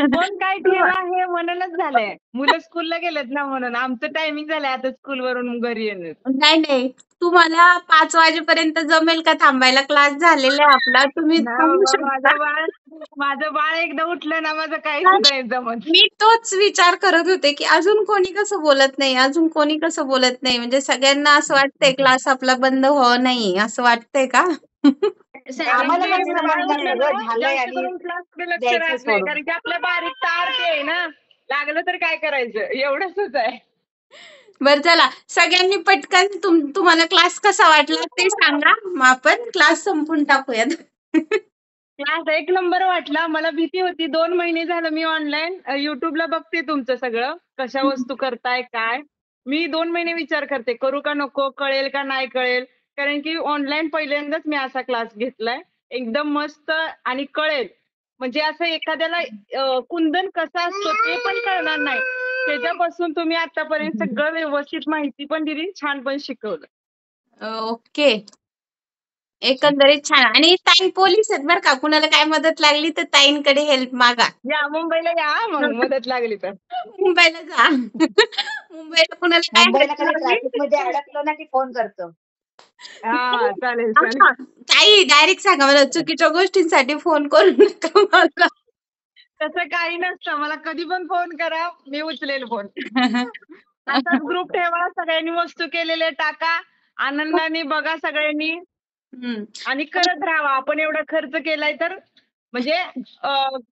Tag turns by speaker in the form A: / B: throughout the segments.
A: कोण काय ठेवा हे म्हणूनच झालंय. मुलं स्कूलला गेलेत ना म्हणून. आमचं टायमिंग झालंय आता स्कूलवरून घरी येण्याचं.
B: नाही, नाही. तुम्हाला 5 वाजेपर्यंत जमेल का थांबायला? क्लास झालेला आहे आपला. तुम्ही
A: नाही
B: थांबू
A: बाबा
B: शकता.
A: माझं बाळ एकदा उठलं ना माझं काही
B: पण
A: सुद्धा नाही जमत.
B: मी तोच विचार करत होते, की अजून कोणी कसं बोलत नाही, अजून कोणी कसं बोलत नाही. म्हणजे सगळ्यांना असं वाटतंय क्लास आपला बंद व्हावा नाही, असं वाटतंय का?
C: आम्हाला
A: सगळ्यांचे
C: पण तसं
A: सकाळी
C: वाटणार
A: उठलं
C: नाही
A: ना
C: गं, झालंय
A: जास्त
C: आणि
A: करून क्लासकडे लक्ष
C: द्यायचं
A: राहत नाही.
C: सोडून.
A: कारण की आपल्या बारीक तार ते आहे ना. लागलं तर काय करायचं एवढंच आहे.
B: बरं चला, सगळ्यांनी पटकन तुम्हाला क्लास कसा वाटला ते सांगा. मग आपण क्लास संपवून टाकूयात.
A: क्लास एक नंबर वाटला. मला भीती होती. 2 महिने झालं मी ऑनलाईन YouTubeला बघते तुमचं सगळं. कशा वस्तू करताय, काय. मी 2 महिने विचार करते, करू का नको, कळेल का नाही कळेल. कारण की ऑनलाईन पहिल्यांदाच मी असा क्लास घेतलाय. एकदम मस्त आणि कळेल. म्हणजे असं एखाद्याला कुंदन कसा असतो ते पण कळणार नाही. त्याच्यापासून तुम्ही आतापर्यंत सगळं व्यवस्थित माहिती पण दिली, छान पण शिकवलं.
B: ओके. एकंदरीत छान. आणि ताई पोलीस आहेत बरं का. कुणाला काय मदत लागली तर ताईंकडे हेल्प मागा.
A: या मुंबईला या मग मदत लागली तर.
B: मुंबईला जा. मुंबईला कुणाला काय
C: मुंबईला
B: हेल्प
C: कधी
B: लागली
C: ट्रॅफिकमध्ये अडकलं ना की फोन करतो.
A: हां, चालेल, चालेल.
B: हां, ताई डायरेक्ट सांगा मला चुकीच्या गोष्टींसाठी फोन करू नका मला.
A: तसं काही नसतं. मला कधी पण फोन करा, मी उचलेल फोन. असाच ग्रुप ठेवा, सगळ्यांनी वस्तू केलेल्या टाका, आनंदाने बघा सगळ्यांनी
B: हं.
A: आणि करत राहावा. आपण एवढा खर्च केलाय तर म्हणजे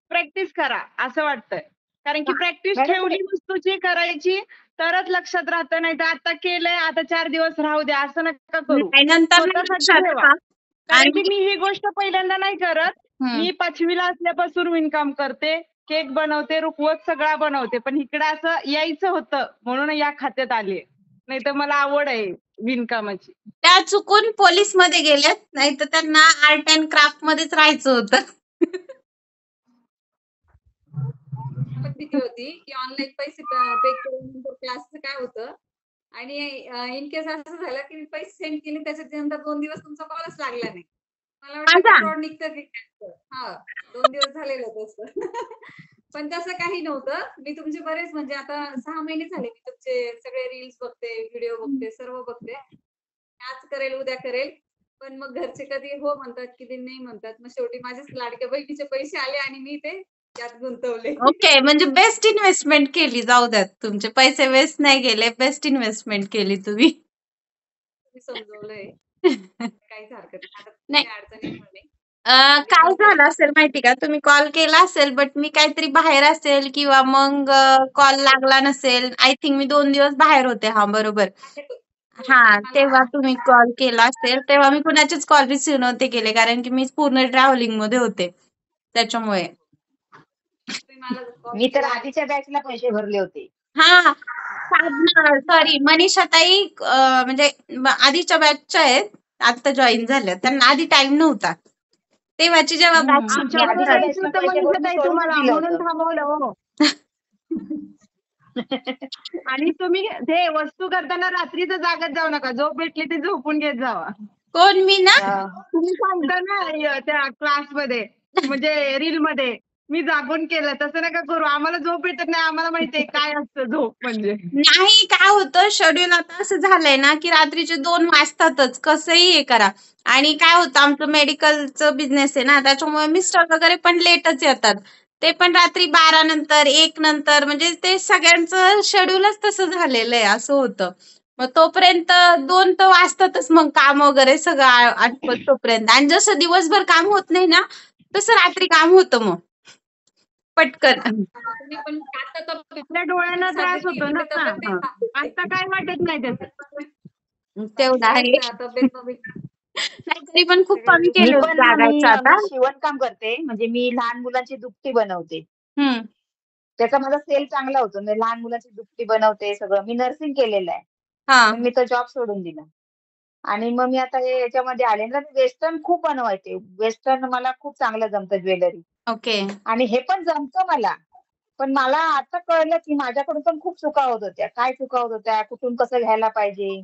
A: प्रॅक्टिस करा असं वाटतंय. कारण की प्रॅक्टिस
C: मॅडम
A: ठेवली वस्तूची करायची तरच लक्षात राहतं. नाहीतर आता केलंय, आता 4 दिवस राहू द्या असं नका करू.
B: नाही नंतर नाही
A: स्वतःसाठी
B: लक्षात
A: ठेवा.
B: का?
A: कारण की
B: आणि
A: मी ही गोष्ट पहिल्यांदा नाही करत.
B: हं.
A: मी 5वीला असल्यापासून विणकाम करते. केक बनवते, रुखवत सगळा बनवते. पण इकडं असं यायचं होतं म्हणून या खात्यात आलीये. नाहीतर मला आवड आहे विणकामाची.
B: त्या चुकून पोलिसमध्ये गेल्यात, नाहीतर त्यांना आर्ट अँड क्राफ्टमध्येच राहायचं होतं.
D: पण भीती होती की ऑनलाईन पैसे पे केल्यानंतर क्लासचं काय होतं आणि इन केस असं झालं की मी पैसे सेंड केले त्याच्यानंतर 2 दिवस तुमचा कॉलच लागला नाही. मला वाटलं की
B: माझा
D: फ्रॉड निघतं की काय. हां, 2 दिवस झालेलं तसं. पण तसं काही नव्हतं. मी तुमचे बरेच म्हणजे आता 6 महिने झाले मी तुमचे सगळे रील्स बघते, व्हिडिओ बघते, सर्व बघते. आज करेल, उद्या करेल. पण मग घरचे कधी हो म्हणतात, कधी नाही म्हणतात. मग शेवटी माझ्याच लाडक्या बहिणीचे पैसे आले आणि मी ते त्यात गुंतवले.
B: ओके. म्हणजे बेस्ट इन्व्हेस्टमेंट केली. जाऊ द्यात. तुमचे पैसे वेस्ट नाही गेले. बेस्ट इन्व्हेस्टमेंट केली तुम्ही.
D: तुम्ही समजवलंय. काहीच हरकत नाही. आता
B: नाही.
D: काही अडचण येणार नाही. मी
B: काय
D: पण करेन.
B: झालं असेल माहिती का? तुम्ही कॉल केला असेल, बट मी काहीतरी बाहेर असेल किंवा मग कॉल लागला नसेल. आय थिंक मी 2 दिवस बाहेर होते. हां, बरोबर. हां,
D: मला
B: तेव्हा तुम्ही कॉल केला असेल. तेव्हा मी कुणाचेच कॉल रिसीव्ह नव्हते केले, कारण की मी पूर्ण ट्रॅव्हलिंगमध्ये होते. त्याच्यामुळे.
D: तुम्ही मला कॉल
C: मी तर
D: केला.
C: आधीच्या बॅचला पैसे भरले होते.
B: हां, साधना सॉरी मनीषाताई म्हणजे आधीच्या बॅचच्या आहेत. आता जॉइन झाल्या. त्यांना आधी टाईम नव्हता. तेव्हाची जेव्हा बॅच
C: मी
B: सुटली
A: आमच्याबरोबर
C: आधीच्या
B: असतात.
A: यायचं
C: बॅचला
A: होतं
C: पैसे भरून मी
A: मनीषाताई
C: सोडूनच
A: तुम्हाला
C: दिलं
A: म्हणून
C: होतं.
A: थांबवलं हो. आणि तुम्ही ते वस्तू करताना रात्री तर जागत जाऊ नका. झोप भेटली ती झोपून घेत जावा.
B: कोण मी ना?
A: तुम्ही सांगता ना त्या क्लासमध्ये म्हणजे रीलमध्ये मी जागून केलं तसं नका करू. आम्हाला झोप भेटत नाही. आम्हाला माहितीये काय असतं झोप म्हणजे.
B: नाही काय होतं शेड्यूल आता असं झालंय ना, की रात्रीचे 2 वाजतातच कसंही हे करा. आणि काय होतं आमचं मेडिकलचं बिझनेस आहे ना, त्याच्यामुळे मिस्टर वगैरे पण लेटच येतात. ते पण रात्री 12 नंतर, 1 नंतर म्हणजे ते सगळ्यांचं शेड्यूलच तसं झालेलं आहे, असं होतं. मग तोपर्यंत 2 तर वाजतातच मग काम वगैरे सगळं आटपत तोपर्यंत. आणि जसं दिवसभर काम होत नाही ना, तसं रात्री काम होतं मग. पटकन.
D: आता तुम्ही पण आता
A: आपल्या डोळ्यांना
D: तब्येत साथ
A: त्रास
D: देते
A: होतो ना.
D: इकडे तब्येत नाही साथ देते.
A: आता काय वाटत नाही त्याचं.
B: तेवढं
D: तेच
B: आहे.
D: ना तब्येत मग
B: नाही तरी पण खूप
D: सगळ्या
B: कमी
C: मी
B: केलं
C: पण ना मी
B: जागायचं आता.
C: मी शिवणकाम करते. म्हणजे मी लहान मुलांची दुपटी बनवते.
B: हं.
C: त्याचा माझा सेल चांगला होतो. मी लहान मुलांची दुपटी बनवते सगळं. मी नर्सिंग केलेलं आहे.
B: हां.
C: पण मी तो जॉब सोडून दिला. आणि मग मी आता हे याच्यामध्ये आले ना, वेस्टर्न खूप बनवायचे. वेस्टर्न मला खूप चांगलं जमतं ज्वेलरी.
B: ओके.
C: आणि हे पण जमतं मला. पण मला आता कळलं की माझ्याकडून पण खूप चुका होत होत्या. काय चुका होत होत्या? कुठून कसं घ्यायला पाहिजे?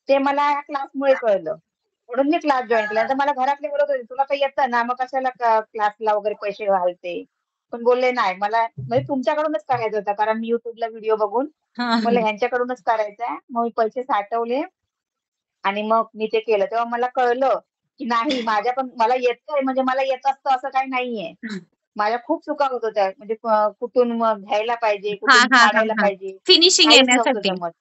C: ते मला या क्लासमुळे कळलं. म्हणून मी क्लास जॉईन केला. तर मला घरातले बोलत होते, "तुला तर येतं ना, मग कशाला क्लासला वगैरे पैसे घालते?" पण बोलले, "नाही, मला म्हणजे तुमच्याकडूनच करायचं होतं." कारण मी YouTubeला व्हिडिओ बघून
B: हा
C: मला ह्यांच्याकडूनच करायचंय. मग मी पैसे साठवले आणि मग मी ते केलं. तेव्हा मला कळलं, की नाही माझ्या पण मला येतंय म्हणजे मला येत असतं असं काही नाहीये. माझ्या खूप चुका होत होत्या. म्हणजे कुठून मग घ्यायला पाहिजे,
B: हा
C: कुठून
B: हा हा
C: काढायला
B: हा
C: पाहिजे,
B: फिनिशिंग
C: काहीच नव्हतं
B: येण्यासाठी.
C: जमत.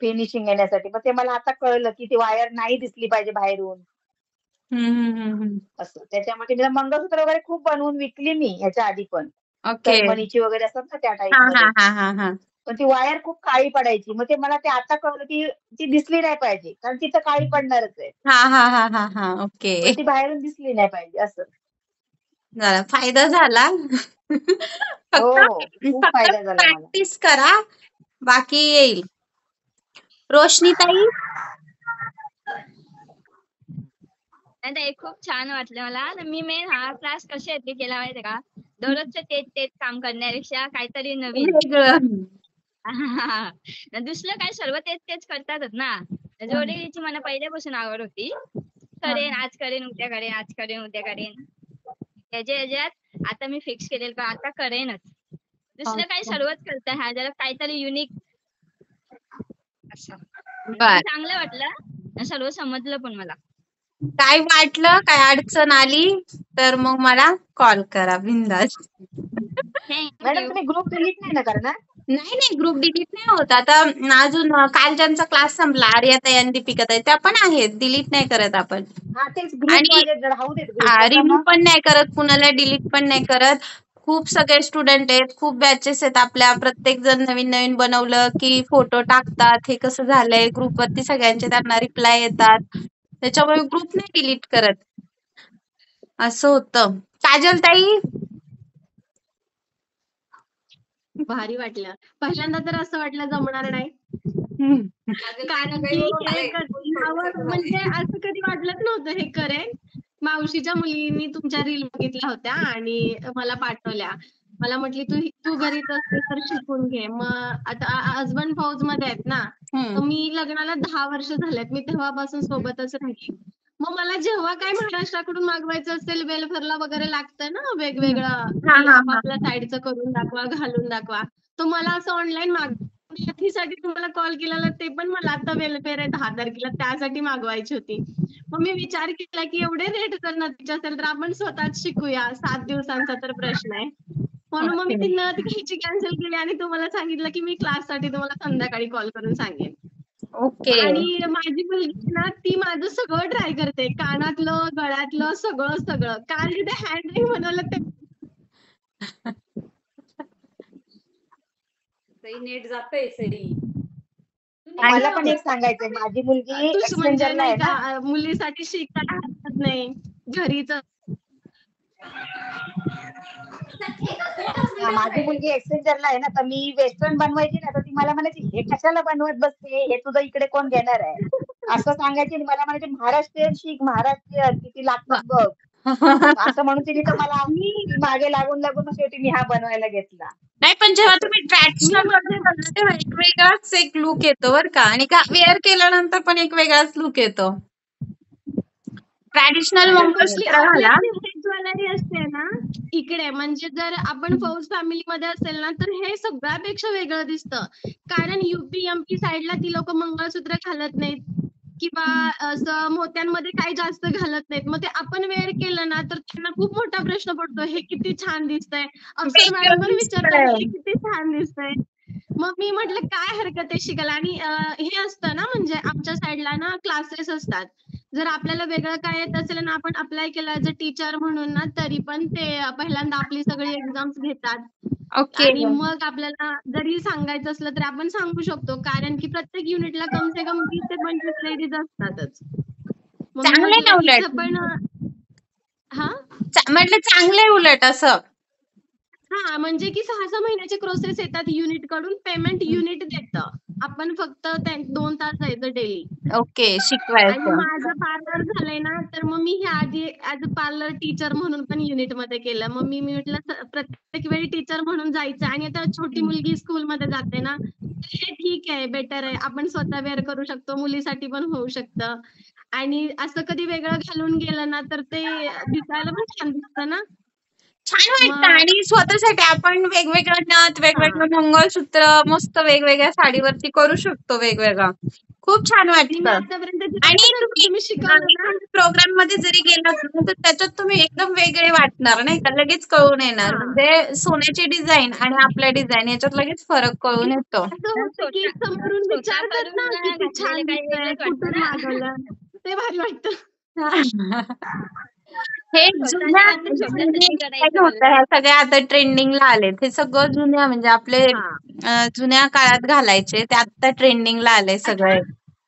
C: फिनिशिंग येण्यासाठी. मग ते मला आता कळलं, की ती वायर नाही दिसली पाहिजे बाहेरून असं. त्याच्यामध्ये मी मंगळसूत्र वगैरे खूप बनवून विकली मी ह्याच्या आधी पण.
B: ओके.
C: तन्मणीची वगैरे असतात ना त्या
B: हा हा
C: टाईपमध्ये.
B: हा हा हा
C: पण ती वायर खूप काळी पडायची. मग ते मला ते आता कळलं, की ती दिसली नाही पाहिजे. कारण तिथं काळी पडणारच आहे.
B: हा हा हा हा हा ओके.
C: पण ती बाहेरून दिसली नाही पाहिजे असं.
B: झाला फायदा झाला.
C: हो,
B: फक्त
C: हो. खूप
B: फक्त
C: फायदा झाला मला.
B: प्रॅक्टिस करा, बाकी येईल. रोशनी ताई.
E: नाही ताई, खूप छान वाटलं मला. आणि मी मेन हा क्लास कशासाठी केला माहितीये का? दररोजचं तेच तेच काम करण्यापेक्षा काहीतरी नवीन.
B: वेगळं.
E: दुसरं काय सर्व तेच तेच करतातच ना. जोडीची मला पहिल्यापासून आवड होती. करेन, आज करेन, उद्या करेन, आज करेन, उद्या करेन. ह्याच्यात आता मी फिक्स केलेलं का आता करेनच. दुसरं काय सर्वच करताय हा जरा काहीतरी युनिक असं.
B: बर.
E: चांगलं वाटलं. सर्व समजलं पण मला.
B: काय वाटलं, काय अडचण आली तर मग मला कॉल करा बिंदास.
E: Thank
C: madam
E: you.
C: तुम्ही ग्रुप डिलीट नाही ना करणार?
B: नाही नाही ग्रुप डिलीट नाही होत. आता अजून काल ज्यांचा क्लास संपला आर्याताई आणि दीपिकाताई त्या पण आहेत, डिलीट नाही करत आपण.
C: हां, तेच ग्रुप
B: आणि
C: माझे राहू देत ग्रुपवर का
B: रिमूव्ह
C: मग?
B: पण नाही करत, कुणाला डिलीट पण नाही करत. खूप सगळे स्टुडंट आहेत, खूप बॅचेस आहेत आपल्या. प्रत्येक जण नवीन नवीन बनवलं की फोटो टाकतात, हे कसं झालंय ग्रुपवरती सगळ्यांचे त्यांना रिप्लाय येतात. त्याच्यामुळे ग्रुप नाही डिलीट करत. असं होतं. काजल ताई.
F: भारी वाटलं. पहिल्यांदा तर असं वाटलं जमणार नाही.
D: काजल
F: कारण
D: ताईनं
F: की
D: गैरवरून
F: हे
D: आले.
F: ह्यावर म्हणजे असं कधी वाटलंच नव्हतं हे करेन. मावशीच्या मुलींनी तुमच्या रील बघितल्या होत्या आणि मला पाठवल्या. मला म्हटली तू तू घरीच असते तर शिकून घे. मग आता हसबंड फौजमध्ये आहेत ना. तर मी लग्नाला 10 वर्ष झालेत. मी तेव्हापासून सोबतच राहिली. मग मला जेव्हा काही महाराष्ट्राकडून मागवायचं असेल वेलफेअरला वगैरे लागतं ना वेगवेगळं
B: हा
F: की
B: हा हा
F: आपापल्या साईडचं करून दाखवा, घालून दाखवा. तर मला असं ऑनलाईन यासाठी तुम्हाला कॉल केलेला ते पण मला आता वेलफेअर आहे 10 तारखेला त्यासाठी मागवायची होती. मग मी विचार केला की एवढे रेट जर नदीचे असेल तर आपण स्वतःच शिकूया. 7 दिवसांचा तर प्रश्न आहे. म्हणून मग मी ती नथ घ्यायची कॅन्सल केली आणि तुम्हाला सांगितलं की मी क्लाससाठी तुम्हाला संध्याकाळी कॉल करून सांगेन.
B: ओके.
F: आणि माझी मुलगी ना ती माझं सगळं ट्राय करते. कानातलं, गळ्यातलं सगळं सगळं. काल तिथे हँडरिंग बनवलं ते
D: सई नेट जातंय सई.
C: मला पण एक सांगायचंय, माझी मुलगी
F: म्हणजे
C: एक्सचेंजरला
F: नाही
C: आहे ना.
F: का मुलीसाठी शिकायला हरकत नाही. घरीच
C: हां, माझी मुलगी एक्सचेंजरला आहे ना, तर मी वेस्टर्न बनवायची ना, तर ती मला म्हणायची, "हे कशाला बनवत बसते? हे तुझं इकडे कोण घेणार आहे?" असं सांगायची आणि मला म्हणायची, "महाराष्ट्रीयन शिक, महाराष्ट्रीयन किती लागतात बघ." असं म्हणून तिने तर मला ती मागे लागून लागून मग शेवटी मी हा बनवायला घेतला.
B: नाही पण जेव्हा
C: असं.
B: तुम्ही ट्रॅडिशनल बनवता ना तेव्हा एक वेगळाच एक लुक येतो बरं का. आणि वेअर केल्यानंतर पण एक वेगळाच लुक येतो. ट्रॅडिशनल मंगळसूत्र घाला.
F: आपल्याकडे हे ज्वेलरी असते ना इकडे म्हणजे जर आपण फौज फॅमिलीमध्ये असेल ना तर हे सगळ्यापेक्षा वेगळं दिसतं. कारण युपी एमपी साईडला ती लोक मंगळसूत्र घालत नाहीत किंवा असं मोत्यांमध्ये काही जास्त घालत नाहीत. मग ते आपण वेअर केलं ना तर त्यांना खूप मोठा प्रश्न पडतो हे किती छान दिसतंय. अफसर मॅडम
B: वेगळं
F: पण विचारतात
B: दिसतंय.
F: हे किती छान दिसतंय. मग मी म्हटलं काय हरकत आहे शिकायला. आणि हे असतं ना म्हणजे आमच्या साईडला ना क्लासेस असतात. जर आपल्याला वेगळं काय येत असेल ना आपण अप्लाय केलं ॲज अ टीचर म्हणून ना तरी पण ते पहिल्यांदा आपली सगळी एक्झाम्स घेतात.
B: ओके.
F: आणि मग आपल्याला जरी सांगायचं असलं तरी आपण सांगू शकतो. कारण की प्रत्येक युनिटला कम से कम 20 ते 25 लेडीज असतातच. मग मी
B: चांगलंय ना
F: म्हटलं
B: उलट.
F: इथं पण हां?
B: म्हटलं चांगलंय उलट असं.
F: हां, म्हणजे की 6-6 महिन्याचे प्रोसेस येतात युनिट कडून. पेमेंट युनिट देतं. आपण फक्त 2 तास जायचं डेली.
B: ओके
F: आणि
B: शिकवायचं.
F: माझं पार्लर झालंय ना तर मग मी हे आधी ॲज अ पार्लर टीचर म्हणून पण युनिटमध्ये केलं. मग मी म्हटलं प्रत्येक वेळी टीचर म्हणून जायचं आणि आता छोटी मुलगी स्कूलमध्ये जाते ना तर हे ठीक आहे, बेटर आहे. आपण स्वतः वेअर करू शकतो. मुलीसाठी पण होऊ शकतं. आणि असं कधी वेगळं घालून गेलं ना तर ते दिसायला पण छान दिसतं ना.
B: छान वाटतं
F: मग
B: आणि स्वतःसाठी आपण वेगवेगळं नथ,
F: हा
B: वेगवेगळं मंगळसूत्र मस्त वेगवेगळ्या साडीवरती करू शकतो वेगवेगळं. खूप छान
F: आणि मी
B: वाटतं.
F: आतापर्यंत जेवढं
B: आणि
F: जणांना
B: तुम्ही
F: तुम्ही शिकवलं ना
B: प्रोग्राम मध्ये जरी गेलात ना तर त्याच्यात तुम्ही एकदम वेगळे वाटणार नाही का, लगेच कळून येणार.
F: हा
B: म्हणजे सोन्याची डिझाईन आणि आपल्या डिझाईन याच्यात लगेच फरक कळून येतो.
F: असं
E: तर
F: होतं की समोरून
E: स्वतः
F: विचारतात
E: करून
F: ना किती
E: घातलेलं
F: छान
E: काही
F: दिसतंय,
E: वेगळंच वाटतं
F: कुठून
E: ना.
F: मागवलं, ते भारी वाटतं.
B: हे
E: स्वतःने
B: जुन्या
E: घातलं
B: जुने
E: स्वतःसाठी
B: डिझाईन
E: करायचं
B: होतं,
E: म्हणलं.
B: ह्या सगळ्या आता ट्रेंडिंगला आलेत. हे सगळं जुन्या म्हणजे आपले
F: हा
B: जुन्या काळात घालायचे ते आता ट्रेंडिंगला आले
F: आता
B: सगळे.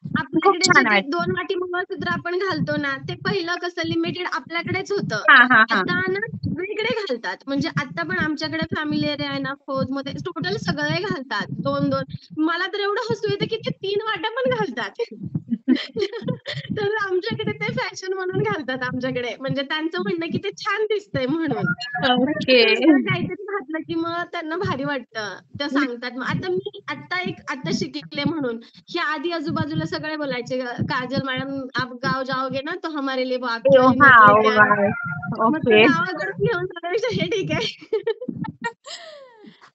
B: खूप
F: आपल्याकडे जे
B: छान
F: ते
B: वाटतं.
F: 2 वाटी मंगळसूत्र आपण घालतो ना, ते पहिलं कसं लिमिटेड आपल्याकडेच होतं.
B: हा हा हा.
F: आता ना सगळीकडे घालतात. म्हणजे आता पण आमच्याकडे फॅमिली एरिया आहे ना, फौजमध्ये टोटल सगळे घालतात. 2-2 मला तर एवढं हसू येतं की ते 3 वाट्या पण घालतात. तर आमच्याकडे ते फॅशन म्हणून घालतात आमच्याकडे. म्हणजे त्यांचं म्हणणं की ते छान दिसतंय म्हणून. म्हणजे
B: ओके.
F: वेगळं काहीतरी घातलं की मग त्यांना भारी वाटतं. ते सांगतात. मग आता मी आता शिकले म्हणून. हे आधी आजूबाजूला सगळे बोलायचे, "काजल मॅडम आप गाँव जाओगे ना तो हमारे लिए वो आपके वाली
B: हा
F: नथ लेके आना." मग तर
B: ओके.
F: गावाकडून घेऊन जाण्यापेक्षा हे ठीक आहे.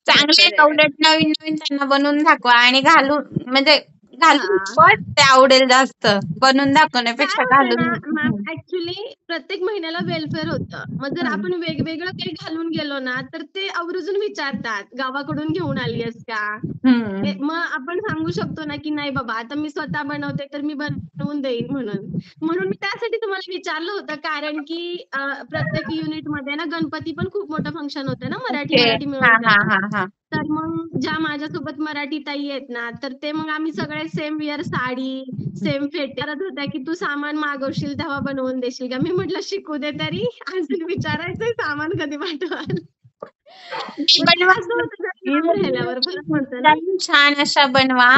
B: चांगले
F: असं
B: आहे.
F: आहे.
B: उलट नवीन नवीन त्यांना बनवून दाखवा आणि घालून म्हणजे घालून
F: हां.
B: पण ते आवडेल जास्त. बनवून
F: काय
B: दाखवण्यापेक्षा
F: होतं ना
B: घालून.
F: मॅम ऍक्च्युली प्रत्येक महिन्याला वेलफेअर होतं. मग जर
B: हं.
F: आपण वेगवेगळं काही घालून गेलो ना, तर ते आवर्जून विचारतात, "गावाकडून घेऊन आली आहेस का?"
B: हं.
F: मग आपण सांगू शकतो ना, की "नाही बाबा, आता मी स्वतः बनवते, तर मी बनवून देईन" म्हणून. म्हणून मी त्यासाठी तुम्हाला विचारलं होतं, कारण की प्रत्येक युनिटमध्ये ना गणपती पण खूप मोठं फंक्शन होतं ना,
B: ओके.
F: मराठी
B: हां,
F: मिळून
B: हां,
F: करतात.
B: हां, हां.
F: तर मग ज्या माझ्यासोबत मराठी ताई आहेत ना, तर ते मग आम्ही सगळे सेम विअर साडी, सेम फेटे करत होत्या, की "तू सामान मागवशील तेव्हा बनवून देशील का?" मी म्हटलं, "शिकू दे तरी, अजून विचारायचंय सामान कधी पाठवाल?" मग ते
B: बनवा.
F: असं होतं जरा लांब राहिल्यावर फरक पडतो ना.
B: डिझाईन छान अशा बनवा.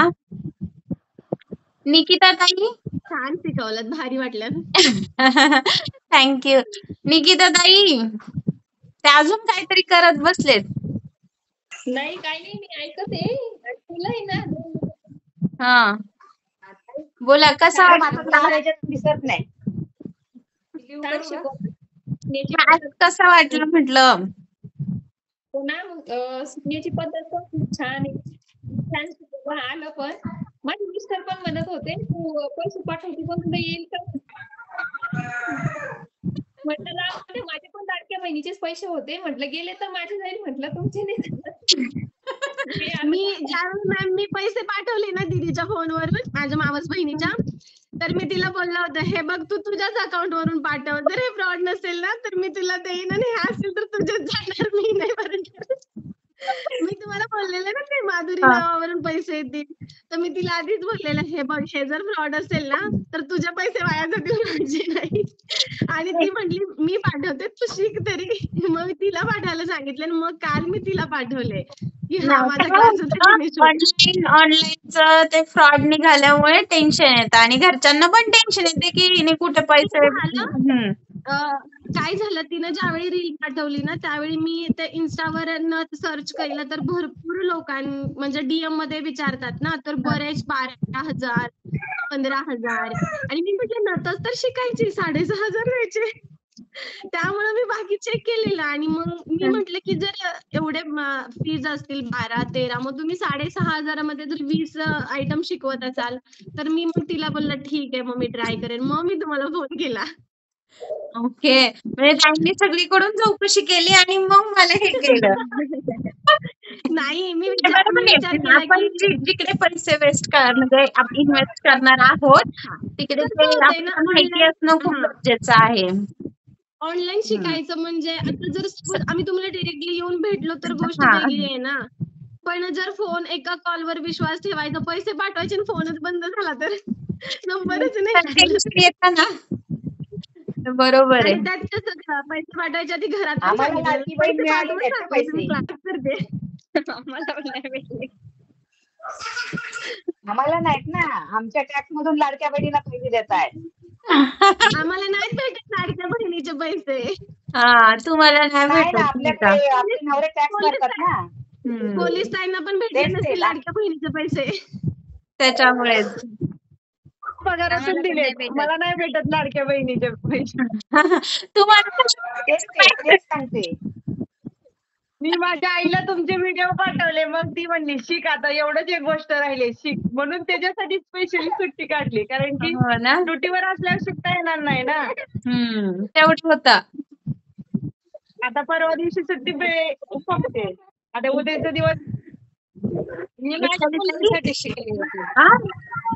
B: निकिता ताई.
F: छान शिकवलत, भारी वाटलं.
B: Thank you. निकिता ताई, ते अजून काहीतरी करत बसलेत.
G: नाही काही नाही मी ऐकत आहे. तुला आहे ना
B: हां. बोला कसा
C: मॅडम आता
B: वाटला
C: तुम्हाला याच्यात दिसत नाही.
G: लिहून
B: काय
G: करू का?
B: आज कसा वाटला म्हटलं?
G: हो ना शिकण्याची पद्धत पण खूप छान आहे. छान शिकवलं आलं पण. माझे मिस्टर पण म्हणत होते तू पैसे पाठवते पण तुला येईल का? म्हटलं जाऊ दे, माझे पण लाडक्या बहिणीचेच पैसे होते. म्हटलं गेले तर माझे जाईल, म्हटलं तुमचे नाही जाणार. हे आता
F: मी ज्यावेळेस मॅम मी पैसे पाठवले ना दीदीच्या फोनवरून, माझ्या मावस बहिणीच्या, तर मी तिला बोललं होतं, "हे बघ तू तुझ्याच अकाउंटवरून पाठव. जर हे फ्रॉड नसेल ना, तर मी तुला देईन आणि हे असेल तर तुझ्याच जाणार, मी नाही भरणार." मी तुम्हाला बोललेलं ना ते माधुरी
B: हां.
F: नावावरून पैसे येतील. तर मी तिला आधीच बोललेलं, "हे बघ हे जर फ्रॉड असेल ना, तर तुझे पैसे वाया जातील, माझे नाही." आणि ती म्हटली, "मी पाठवते, तू शिक तरी." मग मी तिला पाठवायला सांगितलं आणि मग काल मी तिला पाठवले, की "हा माझा
B: काय
F: क्लास होता
B: होतं
F: फिनिश होईल."
B: ऑनलाईनचं ते फ्रॉड निघाल्यामुळे टेन्शन येतं आणि घरच्यांना पण टेन्शन येते की हिने कुठे पैसे.
F: झालं काय झालं तिनं ज्यावेळी रील पाठवली ना त्यावेळी मी ते इन्स्टावर सर्च केलं तर भरपूर म्हणजे डीएम मध्ये विचारतात ना तर बरेच 12,000 15,000 आणि मी म्हटलं नतच तर शिकायची 6,500 द्यायचे. त्यामुळे मी बाकी चेक केलेलं आणि मग मी म्हटलं की जर एवढे फीज असतील 12-13 मग तुम्ही 6,500 मध्ये जर 20 आयटम शिकवत असाल तर मी मग तिला बोललं ठीक आहे मग मी ट्राय करेन. मग मी तुम्हाला फोन केला.
B: ओके. म्हणजे त्यांनी सगळीकडून चौकशी केली आणि मग मला हे केलं.
F: नाही मी
B: ते बरोबर
F: विचार
B: आहे.
F: केला
B: आपण
F: की
B: जिकडे पैसे वेस्ट म्हणजे इन्व्हेस्ट करणार आहोत तिकडे
F: कसं
B: ते
F: होतंय ना
B: आपल्याला माहिती
F: ऑनलाईन
B: असणं खूप गरजेचं आहे.
F: ऑनलाईन शिकायचं म्हणजे आता जर suppose आम्ही तुम्हाला डायरेक्टली येऊन भेटलो तर गोष्ट
B: हां.
F: वेगळी आहे ना. पण जर फोन एका कॉलवर विश्वास ठेवायचा, पैसे पाठवायचे आणि फोनच बंद झाला तर नंबरच नाही लागला.
B: टेन्शन येतं ना. बरोबर
F: आणि
B: आहे.
F: त्यात कसं पैसे पाठवायच्या आधी घरात पण
C: आम्हाला
F: सांगितलेलं
C: लाडकी बहीण
F: पैसे
C: मिळाली
F: पाठवून
C: त्याचे
F: सांगायचं मी
C: पैसे.
F: क्लास करते.
E: आम्हाला पण नाही भेटले.
C: आम्हाला नाहीत ना, आमच्या टॅक्स मधून लाडक्या बहिणीला पैसे देत आहेत.
F: आम्हाला नाहीत भेटत लाडक्या बहिणीचे पैसे.
B: हां. तुम्हाला नाही
C: नाही ना,
B: भेटत नाही का?
C: आपल्याकडे आपले नवरे टॅक्स भरतात ना.
F: पोलीस ताईंना पण भेटले
C: तेच ते
F: नसतील लाडक्या बहिणीचे पैसे.
B: त्याच्यामुळेच.
A: पगारातून
E: आम्हाला पण नाही
A: दिलेत.
E: भेटत.
A: मला नाही भेटत लाडक्या बहिणीचे पैसे.
B: तुम्हाला कशाचे
C: तेच
B: पाहिजे?
C: तेच सांगते.
A: मी माझ्या आईला तुमचे व्हिडिओ पाठवले, मग ती म्हणली शिक आता, एवढंच एक गोष्ट राहिली शिक. म्हणून त्याच्यासाठी स्पेशली सुट्टी काढली, कारण की
B: हो ना.
A: ड्युटीवर असल्यावर शिकता येणार नाही ना.
B: तेवढं होतं.
A: आता परवा दिवशी सुट्टी संपते. आता उद्याचा दिवस
E: मी माझ्या मुलींसाठी शिकले होते.
B: हा?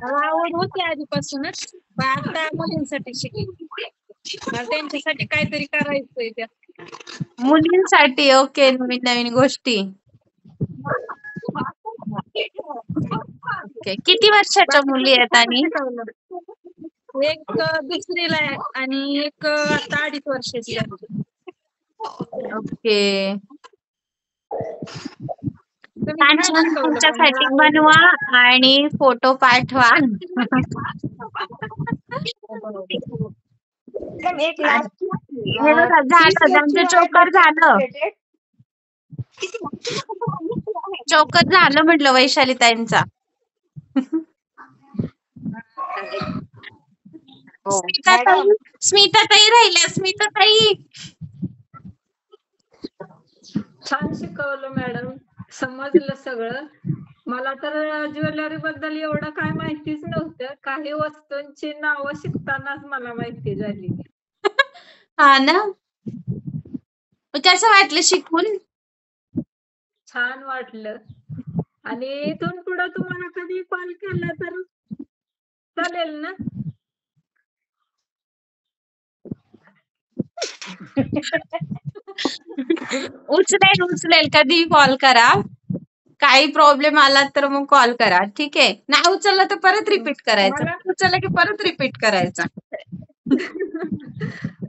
E: मला आवड होती आधीपासूनच, पण आता मुलींसाठी शिकले. मला त्यांच्यासाठी काहीतरी करायचंय त्या.
B: मुलींसाठी ओके, नवीन नवीन गोष्टी. ओके. किती वर्षाच्या मुली आहेत आणि
E: एक दुसरीला आहे आणि एक आता 2.5 वर्षाची आहे.
B: ओके.
E: तुम्ही
B: छान
E: काय
B: छान
E: शिकवलं पण?
B: तुमच्यासाठी
E: मला
B: बनवा आणि फोटो पाठवा.
C: मॅडम एक लास्ट
B: हे बघा, झालं त्यांचं चोकर झालं. चोकर झालं म्हटलं वैशाली ताईंचा. स्मिता ताई राहिल्या. स्मिता ताई
H: छान शिकवलं मॅडम, समजलं सगळं. मला तर ज्वेलरी बद्दल एवढं काय माहितीच नव्हतं. काही वस्तूंची नावं शिकतानाच मला माहिती झाली.
B: हा ना. कसं वाटलं शिकून?
H: छान वाटलं. आणि इथून पुढे तुम्हाला कधी कॉल केला तर चालेल ना?
B: उचलेल कधी कॉल करा. काही प्रॉब्लेम आला तर मग कॉल करा. ठीक आहे. नाही उचलला तर परत रिपीट करायचं. उचललं की परत रिपीट करायचा.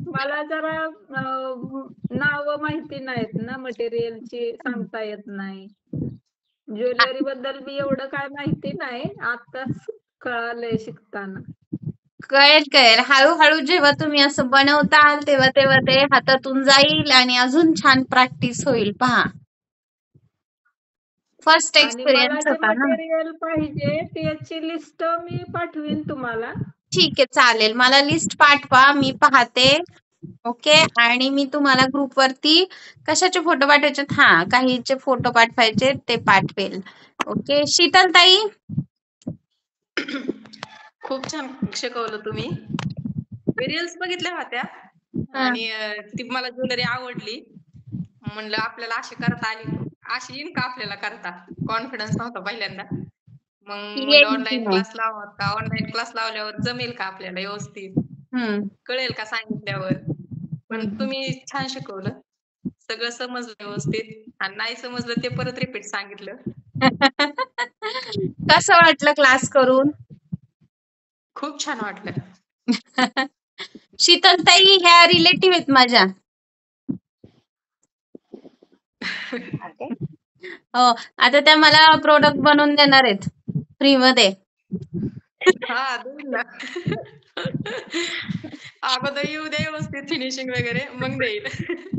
H: मला जरा नाव माहिती नाहीत ना, मटेरियलची सांगता येत नाही. ज्वेलरी बद्दल बी एवढं काय माहिती नाही, आताच कळालंय शिकताना.
B: कळेल. हळूहळू जेव्हा तुम्ही असं बनवताल तेव्हा तेव्हा ते हातातून जाईल आणि अजून छान प्रॅक्टिस होईल. पहा, फर्स्ट
H: आणि मला
B: एक्सपिरियन्स
H: जे
B: होता ना.
H: मटेरियल पाहिजे त्याची लिस्ट मी पाठवीन तुम्हाला.
B: ठीक आहे, चालेल. मला लिस्ट पाठवा, मी पाहते. ओके. आणि मी तुम्हाला ग्रुप वरती कशाचे फोटो पाठवायचे, काहीचे फोटो पाठवायचे ते पाठवेल. ओके. शीतल ताई
I: खूप छान शिकवलं तुम्ही. मी रील्स बघितल्या होत्या आणि ती मला ज्वेलरी आवडली. म्हणलं आपल्याला अशी करता आली, अशी येईन का आपल्याला करता. कॉन्फिडन्स नव्हता पहिल्यांदा. मग ऑनलाईन क्लास लावा का, ऑनलाईन क्लास लावल्यावर जमेल का आपल्याला व्यवस्थित, कळेल का सांगितल्यावर. पण तुम्ही छान शिकवलं, सगळं समजलं व्यवस्थित. आणि नाही समजलं ते परत रिपीट सांगितलं.
B: कसं वाटलं क्लास करून?
I: खूप छान वाटलं.
B: शीतल ताई ह्या रिलेटिव्ह आहेत माझ्या. हो, आता त्या मला प्रोडक्ट बनवून देणार आहेत फ्री मध्ये.
I: हा, देईल ना. अगोदर येऊ दे व्यवस्थित फिनिशिंग वगैरे, मग देईल.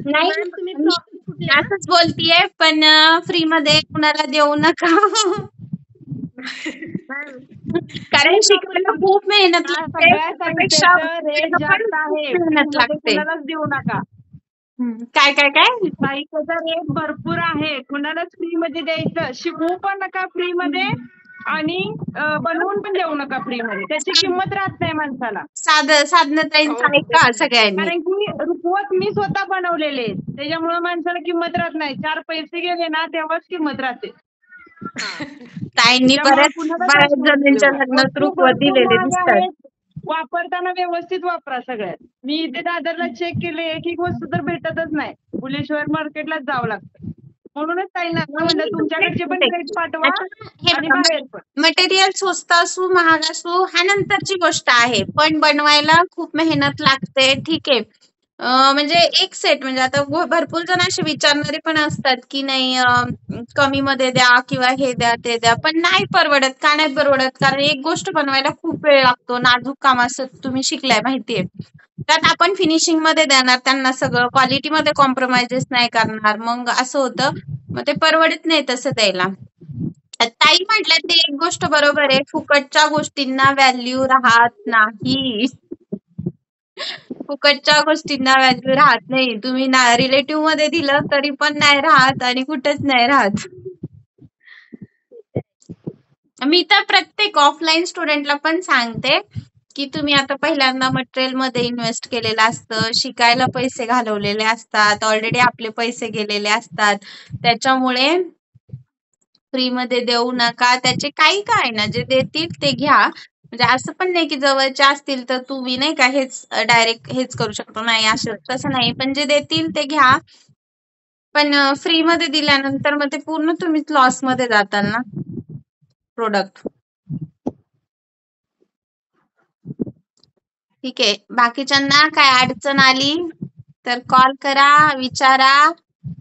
B: नाही, मी असंच बोलतीये, पण फ्री मध्ये कुणाला देऊ नका. कारण शिकायला खूप मेहनत लागते. मेहनत लागते.
A: देऊ नका.
B: काय
A: साहित्याचा रेट भरपूर आहे, कुणालाच फ्री मध्ये द्यायचं. शिकवू पण नका फ्री मध्ये आणि बनवून पण देऊ नका फ्री मध्ये. त्याची किंमत राहत नाही माणसाला.
B: साधनताईंचं ऐका सगळ्यांनी.
A: कारण की रुखवत मी स्वतः बनवलेले, त्याच्यामुळे माणसाला किंमत राहत नाही. 4 पैसे गेले ना तेव्हाच किंमत राहते.
B: ताईंनी बऱ्याच जणांच्या लग्नात रुखवत दिलेले दिसतात.
A: वापरताना व्यवस्थित वापरा सगळ्यात. मी इथे दादरला चेक केले, एक वस्तू तर भेटतच नाही. बुलेश्वर मार्केटलाच जावं लागतं. म्हणूनच ताईंना म्हणलं तुमच्याकडचे पण रेट पाठवा आणि बाहेर पण.
B: मटेरियल स्वस्त असू महाग असू हा नंतरची गोष्ट आहे, पण बनवायला खूप मेहनत लागते. ठीक आहे. म्हणजे एक सेट, म्हणजे आता भरपूर जण असे विचारणारे पण असतात की नाही कमी मध्ये द्या किंवा हे द्या ते द्या, पण नाही परवडत. का नाही परवडत? कारण एक गोष्ट बनवायला खूप वेळ लागतो. नाजूक काम असं तुम्ही शिकलाय माहितीये. त्यात आपण फिनिशिंग मध्ये देणार त्यांना सगळं, क्वालिटी मध्ये कॉम्प्रोमाइजेस नाही करणार. मग असं होतं, मग ते परवडत नाही तसं द्यायला. ताई म्हटलं ते एक गोष्ट बरोबर आहे, फुकटच्या गोष्टींना व्हॅल्यू राहत नाही. फुकटच्या गोष्टींना व्हॅल्यू राहत नाही. तुम्ही ना रिलेटिव्ह मध्ये दिलं तरी पण नाही राहत आणि कुठेच नाही राहत. मी तर प्रत्येक ऑफलाईन स्टुडंटला पण सांगते की तुम्ही आता पहिल्यांदा मटेरियल मध्ये इन्व्हेस्ट केलेलं असतं, शिकायला पैसे घालवलेले असतात, ऑलरेडी आपले पैसे गेलेले असतात, त्याच्यामुळे फ्री मध्ये देऊ नका. त्याचे काही काय ना जे देतील ते घ्या. म्हणजे असं पण नाही की जवळचे असतील तर तुम्ही नाही का हेच डायरेक्ट हेच करू शकतो, नाही असं तसं नाही, पण जे देतील ते घ्या. पण फ्री मध्ये दिल्यानंतर मग ते पूर्ण तुम्हीच लॉस मध्ये जाताल ना प्रोडक्ट. ठीक आहे, बाकीच्यांना काय अडचण आली तर कॉल करा, विचारा.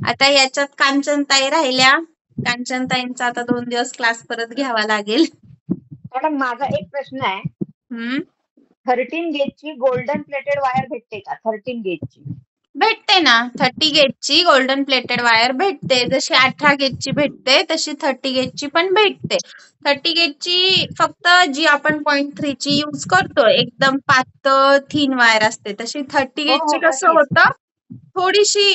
B: आता याच्यात कांचनताई राहिल्या, कांचनताईंचा आता 2 दिवस क्लास परत घ्यावा लागेल.
C: मॅडम माझा एक प्रश्न आहे, 13 गेजची गोल्डन प्लेटेड वायर भेटते का? 13 गेजची
B: भेटते ना, 30 गेजची गोल्डन प्लेटेड वायर भेटते. जशी 18 गेजची भेटते तशी 30 गेजची पण भेटते. 30 गेजची फक्त जी आपण 0.3 ची यूज करतो, एकदम पातळ थिन वायर असते, तशी 30 गेजची कसं होतं थोडीशी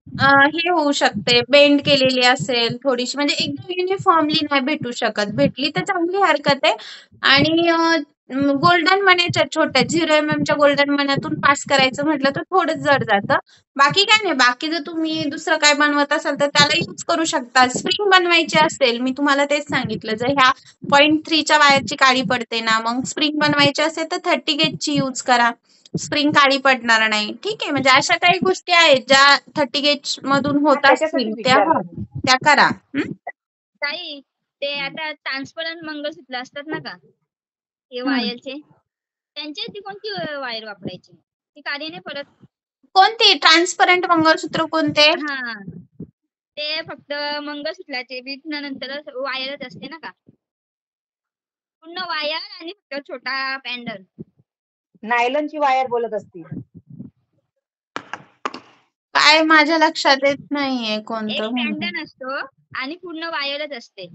B: हे होऊ शकते, बेंड केलेली असेल थोडीशी, म्हणजे एकदम युनिफॉर्मली नाही भेटू शकत. भेटली तर चांगली हरकत आहे. आणि गोल्डन मण्याच्या छोट्या 0 mm च्या गोल्डन मण्यातून पास करायचं म्हटलं तर थोडं जड जातं. बाकी काय नाही, बाकी जर तुम्ही दुसरं काय बनवत असाल तर त्याला यूज करू शकता. स्प्रिंग बनवायची असेल, मी तुम्हाला तेच सांगितलं, जर ह्या 0.3 च्या वायरची काळी पडते ना, मग स्प्रिंग बनवायची असेल तर 30 गेजची यूज करा, स्प्रिंग काळी पडणार नाही. ठीक आहे, म्हणजे अशा काही गोष्टी आहेत ज्या 30 गेज मधून होत असतील त्या करा.
E: ताई ते आता ट्रान्सपरंट मंगळसूत्र असतात ना का, हे वायरचे, त्यांची ती कोणती वायर वापरायची? ती काळी नाही पडत?
B: कोणती ट्रान्सपरंट मंगळसूत्र कोणते?
E: हा, ते फक्त मंगळसूत्राचे विकल्यानंतर वायरच असते ना का, पूर्ण वायर आणि फक्त छोटा पॅन्डल?
C: नायलॉनची वायर बोलत असतील.
B: काय माझ्या लक्षात येत नाहीये कोणतं.
E: एक पॅन्डल असतो आणि पूर्ण वायरच असते.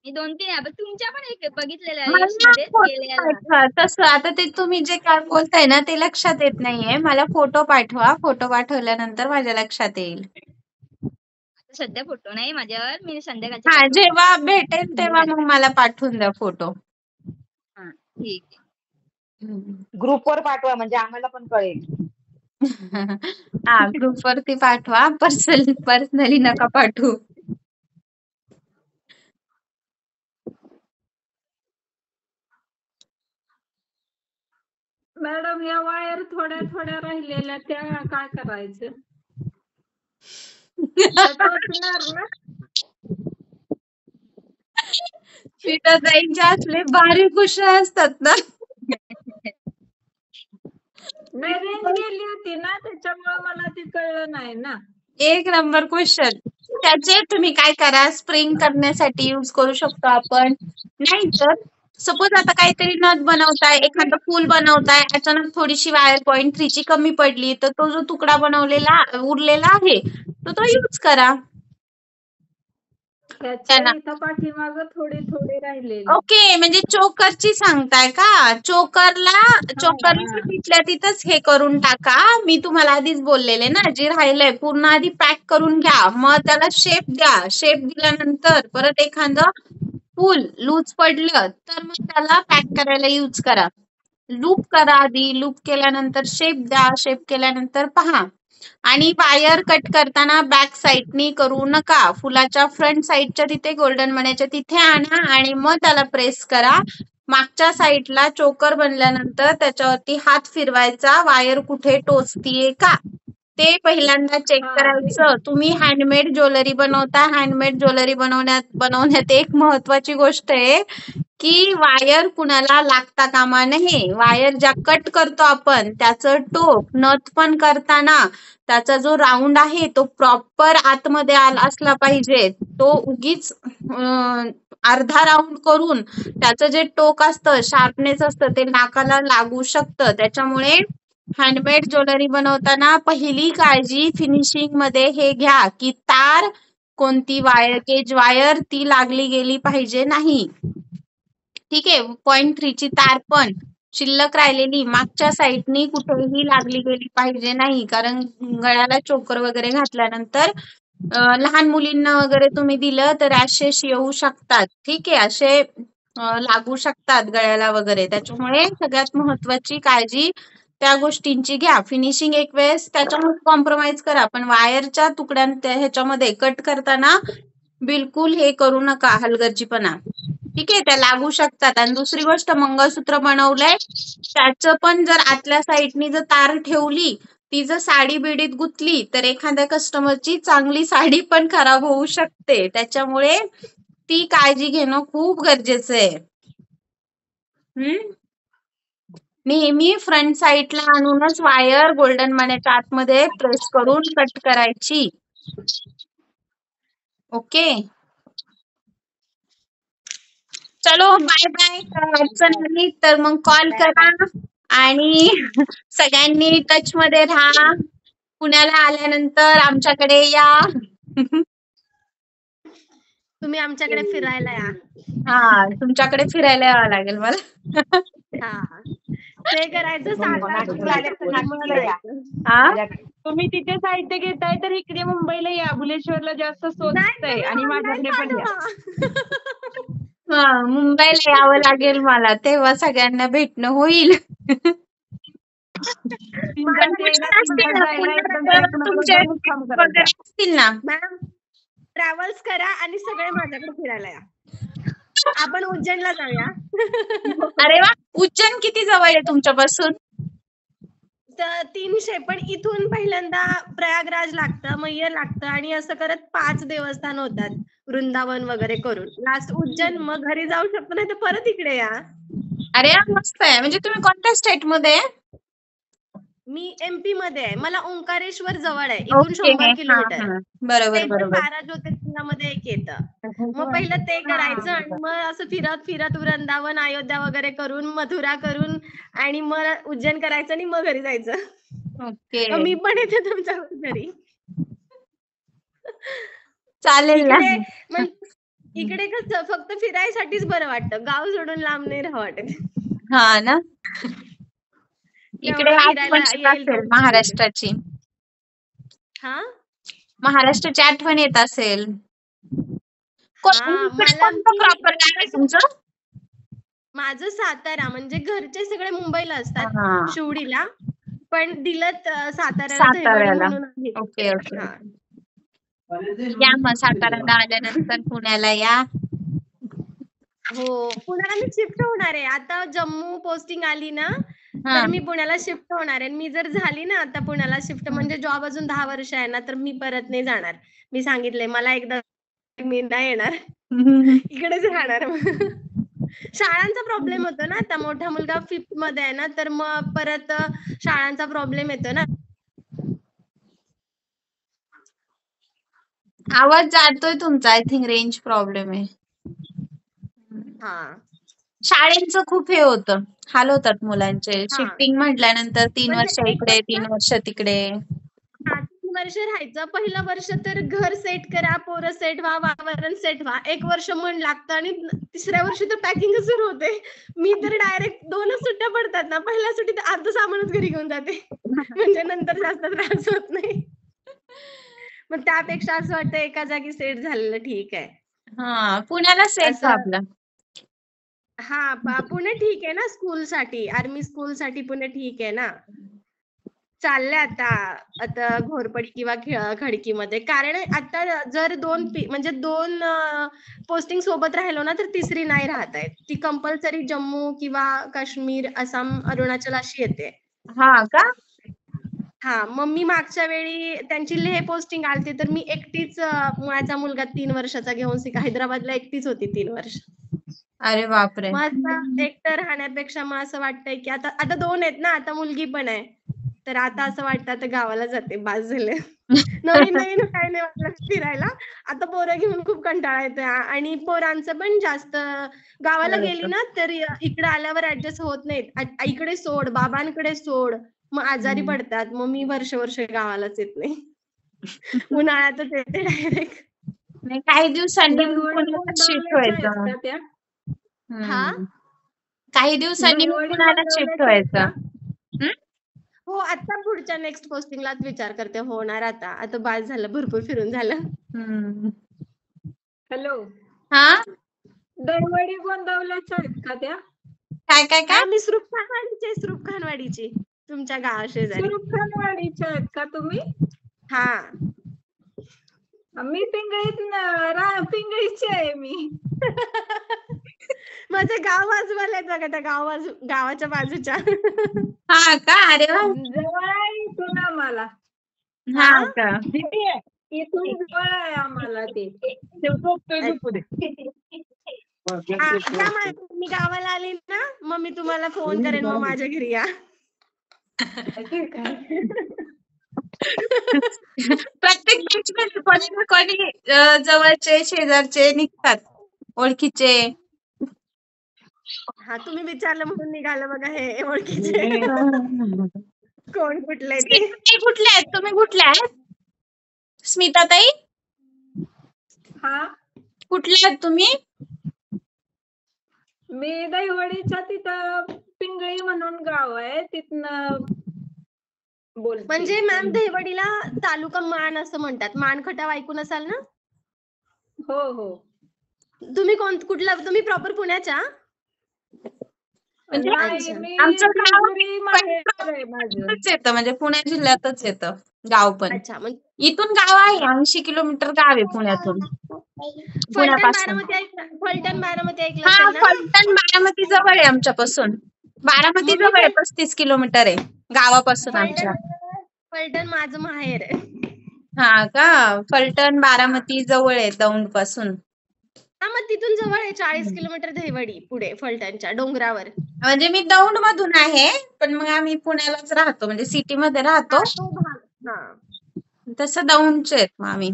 E: मी 2-3 तुमच्या पण एक बघितलेलं
B: तसं. आता ते तुम्ही जे काय बोलताय ना ते लक्षात येत नाहीये. मला फोटो पाठवा, फोटो पाठवल्यानंतर माझ्या लक्षात येईल.
E: सध्या फोटो नाही माझ्यावर, मी संध्याकाळची
B: हा, जेव्हा भेटेल तेव्हा मग मला पाठवून द्या फोटो.
E: ठीक आहे,
C: ग्रुपवर पाठवा म्हणजे आम्हाला पण कळेल.
B: हा, ग्रुप वरती पाठवा, पर्सनली नका पाठवू.
H: मॅडम या वायर थोड्या थोड्या राहिलेल्या त्या काय करायचं?
B: सीताताईंचे असले भारी कुशल असतात ना.
H: रेंज गेली होती ना, त्याच्यामुळे मला ते कळलं नाही ना.
B: एक नंबर क्वेश्चन. त्याचे तुम्ही काय करा, स्प्रिंग करण्यासाठी यूज करू शकतो आपण. नाही तर सपोज आता काहीतरी नथ बनवताय, एखादं फूल बनवताय, अचानक थोडीशी वायर 0.3 ची कमी पडली तर तो जो तुकडा बनवलेला उरलेला आहे तो यूज करा.
H: थोडी थोडी राहिलेली.
B: ओके, म्हणजे चोकरची सांगताय का? चोकरला तिथल्या तिथंच हे करून टाका. मी तुम्हाला आधीच बोललेले ना, जे राहिलंय पूर्ण आधी पॅक करून घ्या, मग त्याला शेप द्या. शेप दिल्यानंतर परत एखादं फुल लूज पडलं तर मग त्याला पॅक करायला यूज करा. लूप करा आधी, लूप केल्यानंतर शेप द्या, शेप केल्यानंतर पहा. आणि वायर कट करताना बॅक साईडनी करू नका, फुलाच्या फ्रंट साईडच्या तिथे गोल्डन मण्याच्या तिथे आणा आणि मग त्याला प्रेस करा. मागच्या साईडला चोकर बनल्यानंतर त्याच्यावरती हात फिरवायचा, वायर कुठे टोचतीये का ते पहिल्यांदा चेक करायचं. तुम्ही हँडमेड ज्वेलरी बनवता, हँडमेड ज्वेलरी बनवण्यात एक महत्वाची गोष्ट आहे की वायर कुणाला लागता कामा नये. वायर ज्या कट करतो आपण त्याचं टोक नथ पण करताना त्याचा जो राऊंड आहे तो प्रॉपर आतमध्ये असला पाहिजे. तो उगीच अर्धा राऊंड करून त्याचं जे टोक असतं, शार्पनेस असतं, ते नाकाला लागू शकतं. त्याच्यामुळे हँडमेड ज्वेलरी बनवताना पहिली काळजी फिनिशिंग मध्ये हे घ्या की तार कोणती वायर गेज वायर ती लागली गेली पाहिजे नाही. ठीक आहे. पॉइंट 3 ची तार पण शिल्लक राहिलेली मागच्या साईडनी कुठेही लागली गेली पाहिजे नाही, कारण गळ्याला चोकर वगैरे घातल्यानंतर लहान मुलींना वगैरे तुम्ही दिलं तर रॅशेस येऊ शकतात. ठीक आहे, असे लागू शकतात गळ्याला वगैरे. त्याच्यामुळे सगळ्यात महत्वाची काळजी त्या गोष्टींची घ्या. फिनिशिंग एक वेळेस त्याच्यामध्ये कॉम्प्रोमाइज करा, पण वायरच्या तुकड्या ह्याच्यामध्ये कट करताना बिलकुल हे करू नका हलगर्जीपणा. ठीक आहे, त्या लागू शकतात. आणि दुसरी गोष्ट, मंगळसूत्र बनवलंय त्याचं पण जर आतल्या साईडनी जर तार ठेवली, ती जर साडी बिडीत गुंतली तर एखाद्या कस्टमरची चांगली साडी पण खराब होऊ शकते. त्याच्यामुळे ती काळजी घेणं खूप गरजेचं आहे. नेहमी फ्रंट साईडला आणूनच वायर गोल्डन मण्याच्या आतमध्ये प्रेस करून कट करायची. ओके, चलो बाय बाय. अडचण आली तर मग कॉल करा आणि सगळ्यांनी टच मध्ये राहा. पुण्याला आल्यानंतर आमच्याकडे या.
F: तुम्ही आमच्याकडे फिरायला या.
B: हा, तुमच्याकडे फिरायला यावं लागेल मला.
F: हा, ते करायचं
C: नाशिकला आले तर नाशिकला या.
B: हा,
A: तुम्ही तिथे साहित्य घेताय तर इकडे मुंबईला या. बुलेश्वरला जास्त स्वस्त आहे आणि माझ्याकडे पण या.
B: हा, मुंबईला यावं लागेल मला, तेव्हा सगळ्यांना भेटणं होईल. असतील ना
F: मॅम, ट्रॅव्हल्स करा आणि सगळे माझ्याकडे फिरायला या. आपण उज्जैनला जाऊया.
B: अरे वा, उज्जैन किती जवळ आहे तुमच्यापासून?
F: 300, पण इथून पहिल्यांदा प्रयागराज लागतं, मैयर लागतं आणि असं करत 5 देवस्थान होतात वृंदावन वगैरे करून. लास्ट उज्जैन, मग घरी जाऊ शकतो, नाही तर परत इकडे या.
B: अरे मस्त आहे. म्हणजे तुम्ही कोणत्या स्टेट मध्ये?
F: मी MP मध्ये आहे. मला ओंकारेश्वर जवळ आहे, इथून 100 किलोमीटर.
B: बरोबर बरोबर.
F: 12 ज्योतिर्लिंगामध्ये एक येतं. मग पहिलं ते करायचं आणि मग असं फिरत फिरत वृंदावन, अयोध्या वगैरे करून, मथुरा करून आणि मग उज्जैन करायचं आणि मग घरी जायचं.
B: ओके,
F: मी पण येते तुमच्या घरी.
B: चालेल ना.
F: इकडे कसं फक्त फिरायसाठीच बरं वाटतं, गाव सोडून लांब नाही राहावं वाटत.
B: हा ना, इकडे आठवण असेल महाराष्ट्राची.
F: हा,
B: महाराष्ट्राची आठवण येत असेल. प्रॉपर काय तुमचं?
F: माझं सातारा, म्हणजे घरचे सगळे मुंबईला असतात, शिवडीला, पण दिलत साताऱ्याला.
B: ओके ओके, या मग साताऱ्याला आल्यानंतर पुण्याला या.
F: हो, पुण्याला मी शिफ्ट होणार आहे आता. जम्मू पोस्टिंग आली ना तर मी पुण्याला शिफ्ट होणार आहे. मी जर झाली ना आता पुण्याला शिफ्ट, म्हणजे जॉब अजून 10 वर्ष आहे ना, तर मी परत नाही जाणार. मी सांगितलंय, मला एकदा मी नाही येणार, इकडेच राहणार. शाळांचा प्रॉब्लेम होतो ना, आता मोठा मुलगा 5th मध्ये आहे ना, तर मग परत शाळांचा प्रॉब्लेम येतो ना.
B: आवाज जातोय तुमचा, आय थिंक रेंज प्रॉब्लेम आहे.
F: हा,
B: शाळेंचं खूप हे होतं, हाल होतात मुलांचे. शिफ्टिंग म्हटल्यानंतर 3 वर्ष इकडे 3 वर्ष तिकडे.
F: 3 वर्ष राहायचं. पहिलं वर्ष तर घर सेट करा, पोरं सेट व्हा, वातावरण सेट व्हा, 1 वर्ष मन लागतं आणि 3ऱ्या वर्षी तर पॅकिंग सुरू होते. मी तर डायरेक्ट 2च सुट्ट्या पडतात ना, पहिल्या सुट्टीत अर्ध सामानच घरी घेऊन जाते, म्हणजे नंतर जास्त त्रास होत नाही. मग त्यापेक्षा असं वाटतं एका जागी सेट झालेलं ठीक आहे.
B: हा, पुण्याला सेट आपलं.
F: हा, पुणे ठीक आहे ना स्कूल साठी, आर्मी स्कूल साठी पुणे ठीक आहे ना. चाललंय आता घोरपडी किंवा खडकीमध्ये, कारण आता जर 2 पोस्टिंग सोबत राहिलो ना तर 3री नाही राहत आहे. ती कंपल्सरी जम्मू किंवा काश्मीर, आसाम, अरुणाचल अशी येते.
B: हा का?
F: हा, मग मी मागच्या वेळी त्यांची लेह पोस्टिंग आलती, तर मी एकटीच, मुलाचा मुलगा 3 वर्षाचा घेऊन हैदराबादला एकटीच होती 3 वर्ष.
B: अरे बापरे.
F: मग आता एकटं राहण्यापेक्षा मग असं वाटतंय की आता 2 आहेत ना, आता मुलगी पण आहे, तर आता असं वाटतं आता गावाला जाते, बास झाले. नवीन काय नाही वाटलं फिरायला. आता पोरं घेऊन खूप कंटाळा येतोय आणि पोरांचं पण जास्त. गावाला गेली ना तर इकडे आल्यावर ऍडजस्ट होत नाहीत. इकडे सोड, बाबांकडे सोड, मग आजारी पडतात. मग मी वर्ष गावालाच येत नाही, उन्हाळ्यातच येते डायरेक्ट.
B: नाही, काही दिवसांनी मग
H: दहीवडे
B: पुण्याला शिफ्ट
H: गोंदवल्याच्या
B: व्हायचं
H: आहेत
B: मग.
H: का त्या?
F: हा
B: हम्म. काही दिवसांनी मग
H: दहीवडे
B: पुण्याला शिफ्ट
H: गोंदवल्याच्या आहेत
B: व्हायचं.
H: का?
B: हम्म?
F: हो, आता पुढच्या नेक्स्ट पोस्टिंगलाच विचार करते. होणार आता. आता बास झालं, भरपूर फिरून झालं.
B: हम्म.
H: हॅलो,
B: हा
H: दहीवडे गोंदवल्याच्या आहेत का त्या?
B: काय काय काय?
F: हा, मी सुरूप खानवाडीची तुमच्या गावाशेजारी.
H: सुरक्षणवाडीच्या आहेत का तुम्ही?
F: हा,
H: मी पिंगळीची आहे मी.
F: माझं गाव बाजूला आहे बघा, त्या गावाच्या बाजूच्या.
B: हा का? अरे वा.
H: जवळ आहे इथून आम्हाला.
B: हा का?
H: इथून जवळ आहे आम्हाला ते.
F: मी गावाला आली ना, मग मी तुम्हाला फोन करेन, मग माझ्या घरी या.
B: प्रत्येक bench कोणी ना कोणी जवळचे शेजारचे निघतात, ओळखीचे.
F: हा, तुम्ही विचारलं म्हणून निघालं बघा हे ओळखीचे. कोण कुठले ते.
B: स्मिताताई कुठले आहेत? तुम्ही कुठल्या आहेत? स्मिताताई
H: हा,
F: कुठल्या आहेत तुम्ही?
H: मी दहिवडीच्या तिथं पिंगळी म्हणून गाव आहे, तिथनं बोलते.
F: म्हणजे मॅम दहिवडीला तालुका मान असं म्हणतात. मान खटाव ऐकून असाल ना?
H: हो हो.
F: तुम्ही तुम्ही प्रॉपर पुण्याच्या?
B: म्हणजे
H: नाही, मी
B: आमचं गाव
H: जेजुरी माहेर आहे माझं.
B: येतं, म्हणजे पुणे जिल्ह्यातच येतं गाव पण.
F: अच्छा, म्हणजे
B: इथून गाव आहे 80 किलोमीटर गाव आहे पुण्यातून.
F: फलटण
B: पुण्यापासून.
F: बारामती ऐकलं
B: हा,
F: असेल ना?
B: फलटण बारामती जवळ आहे आमच्यापासून. बारामती जवळ आहे, 35 किलोमीटर आहे गावापासून आमच्या.
F: फलटण माझं माहेर आहे.
B: हा का? फलटण बारामती जवळ आहे दौंड पासून.
F: हा, मग तिथून जवळ आहे 40 किलोमीटर दहिवडी पुढे फलटणच्या डोंगरावर.
B: म्हणजे मी दौंड मधून आहे, पण मग आम्ही पुण्यालाच राहतो, म्हणजे सिटी मध्ये राहतो.
F: हा, तो भाग. हा.
B: तसं दौंडचे आहेत मग आम्ही.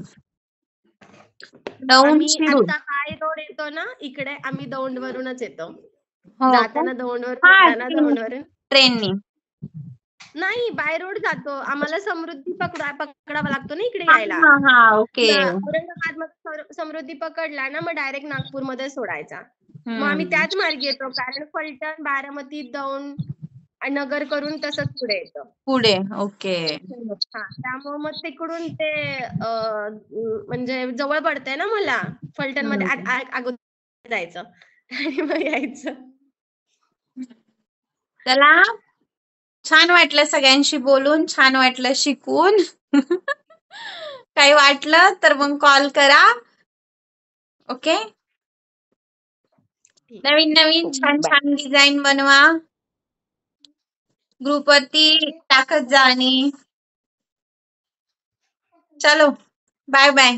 B: दौंड
F: आम्ही
B: शिरूर.
F: आता हाय रोड येतो ना इकडे, आम्ही दौंड वरूनच येतो.
B: हो का?
F: जाताना दौंडवर,
B: हा,
F: येताना दौंडवरून.
B: ट्रेननी.
F: नाही, बाय रोड जातो. आम्हाला समृद्धी पकडावा लागतो ना इकडे
B: हा
F: यायला.
B: हा, ओके.
F: औरंगाबाद मध्ये समृद्धी पकडला ना, मग डायरेक्ट नागपूर मध्ये सोडायचा. मग आम्ही त्याच मार्गी येतो, कारण फलटण, बारामती, दौंड, नगर करून तसंच पुढे येतो.
B: पुढे, ओके.
F: हा, त्यामुळे मग तिकडून ते म्हणजे जवळ पडतंय ना मला. फलटण मध्ये अगोदर जायचं आणि मग यायचं.
B: चला, छान वाटलं सगळ्यांशी बोलून, छान वाटलं शिकून. काही वाटलं तर मग कॉल करा. ओके. नवीन नवीन छान छान डिझाईन बनवा, ग्रुपवरती टाकत जा. आणि चलो, बाय बाय.